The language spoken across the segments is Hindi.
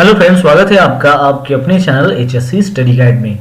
हेलो फ्रेंड्स, स्वागत है आपका आपके अपने चैनल HSC स्टडी गाइड में।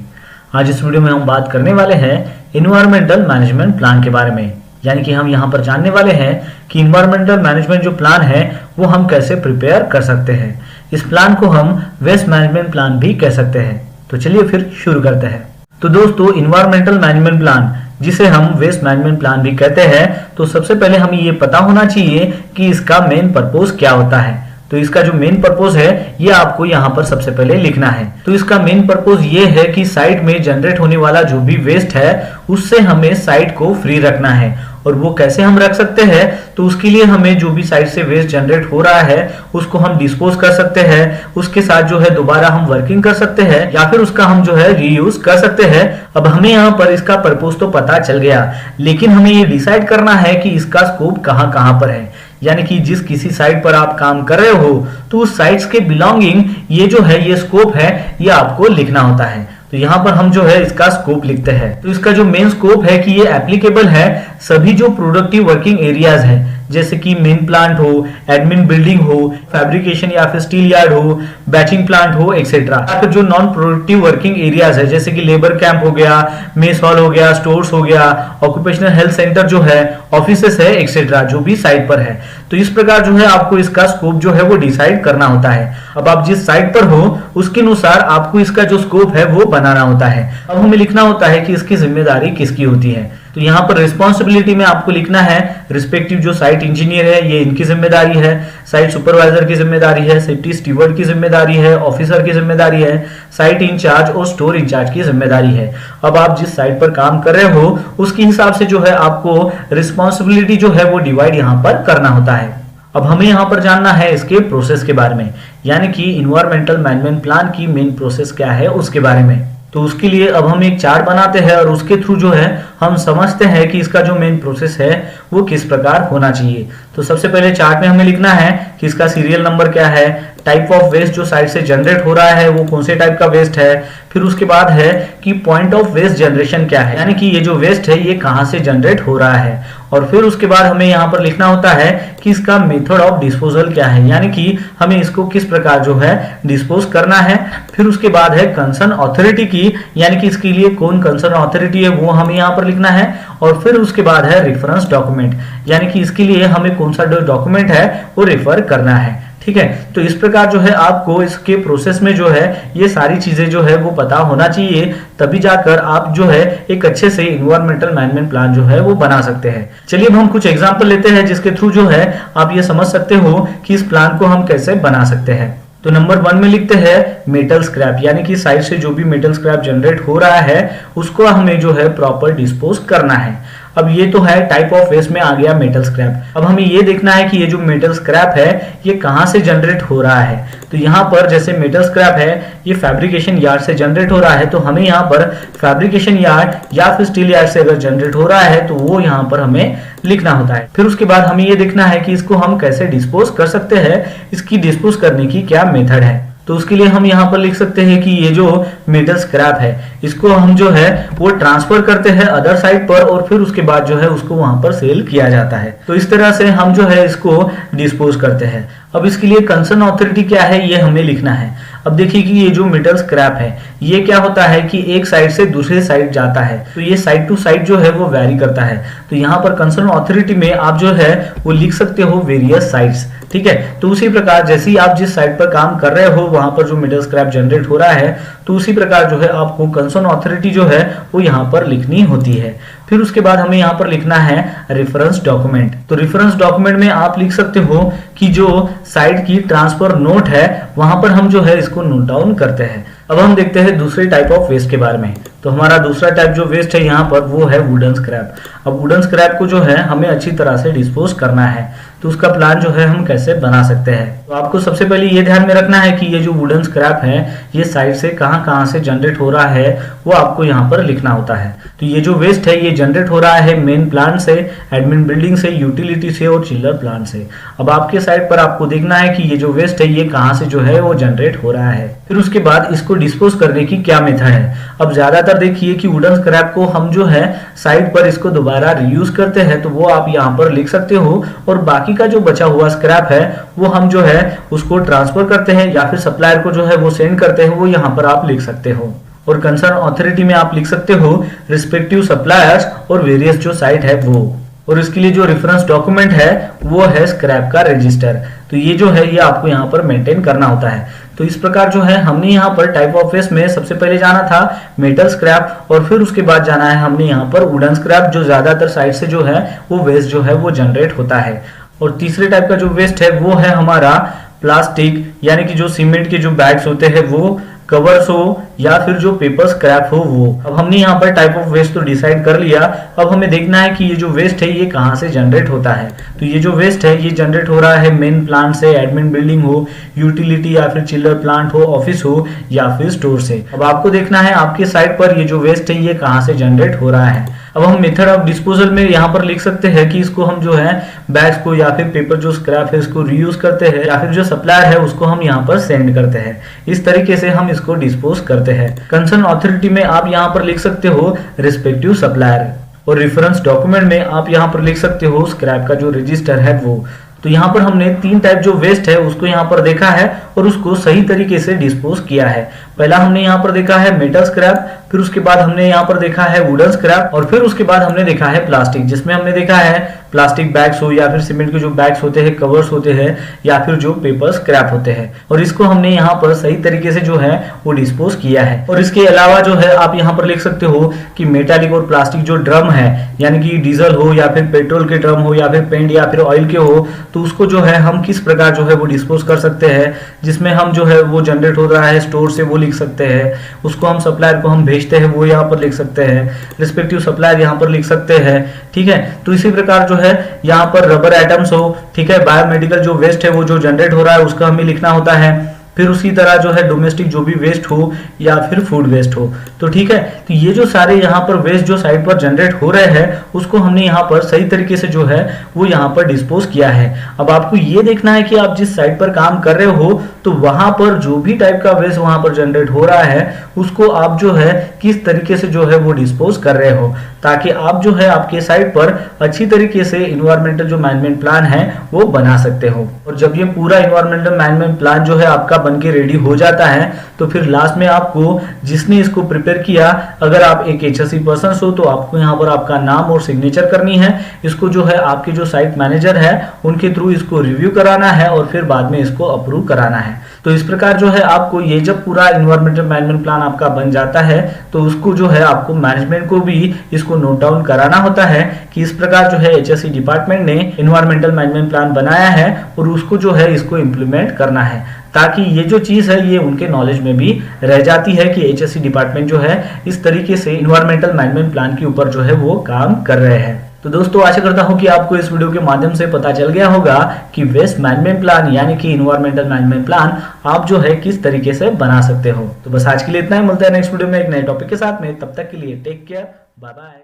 आज इस वीडियो में हम बात करने वाले हैं इन्वायरमेंटल मैनेजमेंट प्लान के बारे में। यानी कि हम यहाँ पर जानने वाले हैं कि इन्वायरमेंटल मैनेजमेंट जो प्लान है वो हम कैसे प्रिपेयर कर सकते हैं। इस प्लान को हम वेस्ट मैनेजमेंट प्लान भी कह सकते हैं। तो चलिए फिर शुरू करते हैं। तो दोस्तों, इन्वायरमेंटल मैनेजमेंट प्लान जिसे हम वेस्ट मैनेजमेंट प्लान भी कहते हैं, तो सबसे पहले हमें ये पता होना चाहिए कि इसका मेन पर्पस क्या होता है। तो इसका जो मेन पर्पस है ये आपको यहाँ पर सबसे पहले लिखना है। तो इसका मेन पर्पस ये है कि साइट में जनरेट होने वाला जो भी वेस्ट है उससे हमें साइट को फ्री रखना है। और वो कैसे हम रख सकते हैं, तो उसके लिए हमें जो भी साइट से वेस्ट जनरेट हो रहा है उसको हम डिस्पोज कर सकते हैं, उसके साथ जो है दोबारा हम वर्किंग कर सकते हैं या फिर उसका हम जो है रीयूज कर सकते हैं। अब हमें यहाँ पर इसका पर्पस तो पता चल गया, लेकिन हमें ये डिसाइड करना है कि इसका स्कोप कहाँ कहाँ पर है। यानी कि जिस किसी साइट पर आप काम कर रहे हो तो उस साइट्स के बिलोंगिंग ये जो है ये स्कोप है ये आपको लिखना होता है। तो यहाँ पर हम जो है इसका स्कोप लिखते हैं। तो इसका जो मेन स्कोप है कि ये एप्लीकेबल है सभी जो प्रोडक्टिव वर्किंग एरियाज है, जैसे कि मेन प्लांट हो, एडमिन बिल्डिंग हो, फैब्रिकेशन या फिर स्टील यार्ड हो, बैचिंग प्लांट हो एक्सेट्रा। या फिर जो नॉन प्रोडक्टिव वर्किंग एरियाज है जैसे कि लेबर कैंप हो गया, मेस हॉल हो गया, स्टोर्स हो गया, ऑक्यूपेशनल हेल्थ सेंटर जो है, ऑफिसेस है एक्सेट्रा, जो भी साइट पर है। तो इस प्रकार जो है आपको इसका स्कोप जो है वो डिसाइड करना होता है। अब आप जिस साइट पर हो उसके अनुसार आपको इसका जो स्कोप है वो बनाना होता है। अब हमें लिखना होता है कि इसकी जिम्मेदारी किसकी होती है। तो यहाँ पर रिस्पॉन्सिबिलिटी में आपको लिखना है रिस्पेक्टिव जो साइट इंजीनियर है ये इनकी जिम्मेदारी है, साइट सुपरवाइजर की जिम्मेदारी है, सेफ्टी स्टीवर्ड की जिम्मेदारी है, ऑफिसर की जिम्मेदारी है, साइट इंचार्ज और स्टोर इंचार्ज की जिम्मेदारी है। अब आप जिस साइट पर काम कर रहे हो उसके हिसाब से जो है आपको रिस्पॉन्सिबिलिटी जो है वो डिवाइड यहाँ पर करना होता है। अब हमें यहाँ पर जानना है इसके प्रोसेस के बारे में, यानी कि इन्वायरमेंटल मैनेजमेंट प्लान की मेन प्रोसेस क्या है उसके बारे में। तो उसके लिए अब हम एक चार्ट बनाते हैं और उसके थ्रू जो है हम समझते हैं कि इसका जो मेन प्रोसेस है वो किस प्रकार होना चाहिए। तो सबसे पहले चार्ट में हमें लिखना है कि इसका सीरियल नंबर क्या है, टाइप ऑफ वेस्ट जो साइट से जनरेट हो रहा है वो कौन से टाइप का वेस्ट है, फिर उसके बाद है कि पॉइंट ऑफ वेस्ट जनरेशन क्या है, यानी कि ये जो वेस्ट है ये कहाँ से जनरेट हो रहा है। और फिर उसके बाद हमें यहाँ पर लिखना होता है कि इसका मेथड ऑफ डिस्पोजल क्या है, यानी कि हमें इसको किस प्रकार जो है डिस्पोज करना है। फिर उसके बाद है कंसर्न अथॉरिटी की, यानी कि इसके लिए कौन कंसर्न अथॉरिटी है वो हमें यहाँ पर लिखना है। और फिर उसके बाद है रेफरेंस डॉक्यूमेंट, यानी कि इसके लिए हमें कौन सा डॉक्यूमेंट है वो रेफर करना है। ठीक है, तो इस प्रकार जो है आपको इसके प्रोसेस में जो है ये सारी चीजें जो है वो पता होना चाहिए, तभी जाकर आप जो है एक अच्छे से इन्वायरमेंटल मैनेजमेंट प्लान जो है वो बना सकते हैं। चलिए अब हम कुछ एग्जांपल लेते हैं जिसके थ्रू जो है आप ये समझ सकते हो कि इस प्लान को हम कैसे बना सकते हैं। तो नंबर 1 में लिखते हैं मेटल स्क्रैप, यानी कि साइड से जो भी मेटल स्क्रैप जनरेट हो रहा है उसको हमें जो है प्रॉपर डिस्पोज करना है। अब ये तो है टाइप ऑफ वेस्ट में आ गया मेटल स्क्रैप। अब हमें ये देखना है कि ये जो मेटल स्क्रैप है ये कहाँ से जनरेट हो रहा है। तो यहाँ पर जैसे मेटल स्क्रैप है ये फैब्रिकेशन यार्ड से जनरेट हो रहा है, तो हमें यहाँ पर फैब्रिकेशन यार्ड या फिर स्टील यार्ड से अगर जनरेट हो रहा है तो वो यहाँ पर हमें लिखना होता है। फिर उसके बाद हमें ये देखना है कि इसको हम कैसे डिस्पोज कर सकते हैं, इसकी डिस्पोज करने की क्या मेथड है। तो उसके लिए हम यहाँ पर लिख सकते हैं कि ये जो मेटल स्क्रैप है इसको हम जो है वो ट्रांसफर करते हैं अदर साइड पर और फिर उसके बाद जो है उसको वहां पर सेल किया जाता है। तो इस तरह से हम जो है इसको डिस्पोज करते हैं। अब इसके लिए कंसर्न अथॉरिटी क्या है ये हमें लिखना है। अब देखिए कि ये जो मेटल स्क्रैप है ये क्या होता है कि एक साइड से दूसरे साइड जाता है, तो ये साइड टू साइड जो है वो वैरी करता है। तो यहाँ पर कंसर्न अथॉरिटी में आप जो है वो लिख सकते हो वेरियस साइड्स। ठीक है, तो उसी प्रकार जैसे ही आप जिस साइड पर काम कर रहे हो वहां पर जो मेटल स्क्रैप जनरेट हो रहा है तो उसी प्रकार जो है आपको कंसर्न अथॉरिटी जो है वो यहाँ पर लिखनी होती है। फिर उसके बाद हमें यहाँ पर लिखना है रेफरेंस डॉक्यूमेंट। तो रेफरेंस डॉक्यूमेंट में आप लिख सकते हो कि जो साइट की ट्रांसफर नोट है वहां पर हम जो है इसको नोट डाउन करते हैं। अब हम देखते हैं दूसरे टाइप ऑफ वेस्ट के बारे में। तो हमारा दूसरा टाइप जो वेस्ट है यहाँ पर वो है वुडन स्क्रैप। अब वुडन स्क्रैप को जो है हमें अच्छी तरह से डिस्पोज करना है, तो उसका प्लान जो है हम कैसे बना सकते हैं। तो आपको सबसे पहले ये ध्यान में रखना है कि ये जो वुडन स्क्रैप है ये साइड से कहाँ कहाँ से जनरेट हो रहा है वो आपको यहाँ पर लिखना होता है। तो ये जो वेस्ट है ये जनरेट हो रहा है मेन प्लांट से, एडमिन बिल्डिंग से, यूटिलिटी से और चिल्लर प्लांट से। अब आपके साइड पर आपको देखना है कि ये जो वेस्ट है ये कहाँ से जो है वो जनरेट हो रहा है। फिर उसके बाद इसको डिस्पोज करने की क्या मेथड है। अब ज्यादातर देखिए कि वुडन स्क्रैप को हम जो है साइड पर इसको दोबारा रीयूज करते हैं, तो वो आप यहाँ पर लिख सकते हो। और बाकी का जो बचा हुआ स्क्रैप है वो हम जो है उसको ट्रांसफर करते हैं या फिर सप्लायर को जो है वो सेंड करते हैं, वो यहाँ पर आप लिख सकते हो। और कंसर्न अथॉरिटी में आप लिख सकते हो रिस्पेक्टिव सप्लायर्स और वेरियस जो साइट है वो। और इसके लिए जो रेफरेंस डॉक्यूमेंट है वो है स्क्रैप का रजिस्टर। तो ये जो है ये आपको यहाँ पर मेंटेन करना होता है। तो इस प्रकार जो है हमने यहाँ पर टाइप ऑफ वेस्ट में सबसे पहले जाना था मेटल स्क्रैप, और फिर उसके बाद जाना है हमने यहाँ पर वुडन स्क्रैप, जो ज्यादातर साइड से जो है वो वेस्ट जो है वो जनरेट होता है। और तीसरे टाइप का जो वेस्ट है वो है हमारा प्लास्टिक, यानी कि जो सीमेंट के जो बैग्स होते हैं वो, कवर्स हो या फिर जो पेपर स्क्रैप हो वो। अब हमने यहाँ पर टाइप ऑफ वेस्ट तो डिसाइड कर लिया। अब हमें देखना है कि ये जो वेस्ट है ये कहाँ से जनरेट होता है। तो ये जो वेस्ट है ये जनरेट हो रहा है मेन प्लांट से, एडमिन बिल्डिंग हो, यूटिलिटी या फिर चिल्लर प्लांट हो, ऑफिस हो या फिर स्टोर से। अब आपको देखना है आपके साइट पर ये जो वेस्ट है ये कहाँ से जनरेट हो रहा है। अब हम मेथड ऑफ डिस्पोजल में यहाँ पर लिख सकते हैं कि इसको हम जो है बैग्स को या फिर पेपर जो स्क्रैप है इसको रीयूज करते हैं, या फिर जो सप्लायर है उसको हम यहाँ पर सेंड करते हैं। इस तरीके से हम इसको डिस्पोज करते हैं। कंसर्न अथॉरिटी में आप यहाँ पर लिख सकते हो रिस्पेक्टिव सप्लायर, और रेफरेंस डॉक्यूमेंट में आप यहाँ पर लिख सकते हो स्क्रैप का जो रजिस्टर है वो। तो यहाँ पर हमने 3 टाइप जो वेस्ट है उसको यहाँ पर देखा है और उसको सही तरीके से डिस्पोज किया है। पहला हमने यहाँ पर देखा है मेटल स्क्रैप, फिर उसके बाद हमने यहाँ पर देखा है वुडन स्क्रैप, और फिर उसके बाद हमने देखा है प्लास्टिक, जिसमें हमने देखा है प्लास्टिक बैग्स हो या फिर सीमेंट के जो बैग्स होते हैं, कवर्स होते हैं या फिर जो पेपर स्क्रैप होते हैं। और इसको हमने यहाँ पर सही तरीके से जो है वो डिस्पोज किया है। और इसके अलावा जो है आप यहाँ पर लिख सकते हो कि मेटालिक और प्लास्टिक जो ड्रम है, यानी कि डीजल हो या फिर पेट्रोल के ड्रम हो या फिर पेंट या फिर ऑयल के हो, तो उसको जो है हम किस प्रकार जो है वो डिस्पोज कर सकते हैं, जिसमें हम जो है वो जनरेट हो रहा है स्टोर से वो लिख सकते हैं, उसको हम सप्लायर को हम भेजते हैं वो यहाँ पर लिख सकते हैं, रिस्पेक्टिव सप्लायर यहाँ पर लिख सकते हैं। ठीक है, तो इसी प्रकार जो है यहाँ पर रबर आइटम्स हो, ठीक है, बायोमेडिकल जो वेस्ट है वो जो जनरेट हो रहा है उसका हमें लिखना होता है। फिर उसी तरह जो है डोमेस्टिक जो भी वेस्ट हो या फिर फूड वेस्ट हो। तो ठीक है, तो ये जो सारे यहाँ पर वेस्ट जो साइट पर जनरेट हो रहे हैं उसको हमने यहाँ पर सही तरीके से जो है वो यहाँ पर डिस्पोज किया है। अब आपको ये देखना है कि आप जिस साइट पर काम कर रहे हो तो वहां पर जो भी टाइप का वेस्ट वहां पर जनरेट हो रहा है उसको आप जो है किस तरीके से जो है वो डिस्पोज कर रहे हो, ताकि आप जो है आपके साइट पर अच्छी तरीके से इन्वायरमेंटल जो मैनेजमेंट प्लान है वो बना सकते हो। और जब ये पूरा इन्वायरमेंटल मैनेजमेंट प्लान जो है आपका बन के रेडी हो जाता है तो फिर लास्ट में आपको जिसने इसको प्रिपेयर किया, अगर आप एक HSE पर्सन हो तो आपको यहाँ पर आपका नाम और सिग्नेचर करनी है। इसको जो है आपके जो साइट मैनेजर है उनके थ्रू इसको रिव्यू कराना है और फिर बाद में इसको अप्रूव कराना है। तो इस प्रकार जो है आपको ये जब पूरा इन्वायरमेंटल मैनेजमेंट प्लान आपका बन जाता है तो उसको जो है आपको मैनेजमेंट को भी इसको नोट डाउन कराना होता है कि इस प्रकार जो है HSE डिपार्टमेंट ने इन्वायरमेंटल मैनेजमेंट प्लान बनाया है और उसको जो है इसको इम्प्लीमेंट करना है, ताकि ये जो चीज है ये उनके नॉलेज में भी रह जाती है कि HSE डिपार्टमेंट जो है इस तरीके से इन्वायरमेंटल मैनेजमेंट प्लान के ऊपर जो है वो काम कर रहे हैं। तो दोस्तों आशा करता हूं कि आपको इस वीडियो के माध्यम से पता चल गया होगा कि वेस्ट मैनेजमेंट प्लान यानी कि इन्वायरमेंटल मैनेजमेंट प्लान आप जो है किस तरीके से बना सकते हो। तो बस आज के लिए इतना ही, मिलते हैं नेक्स्ट वीडियो में एक नए टॉपिक के साथ में। तब तक के लिए टेक केयर, बाय बाय।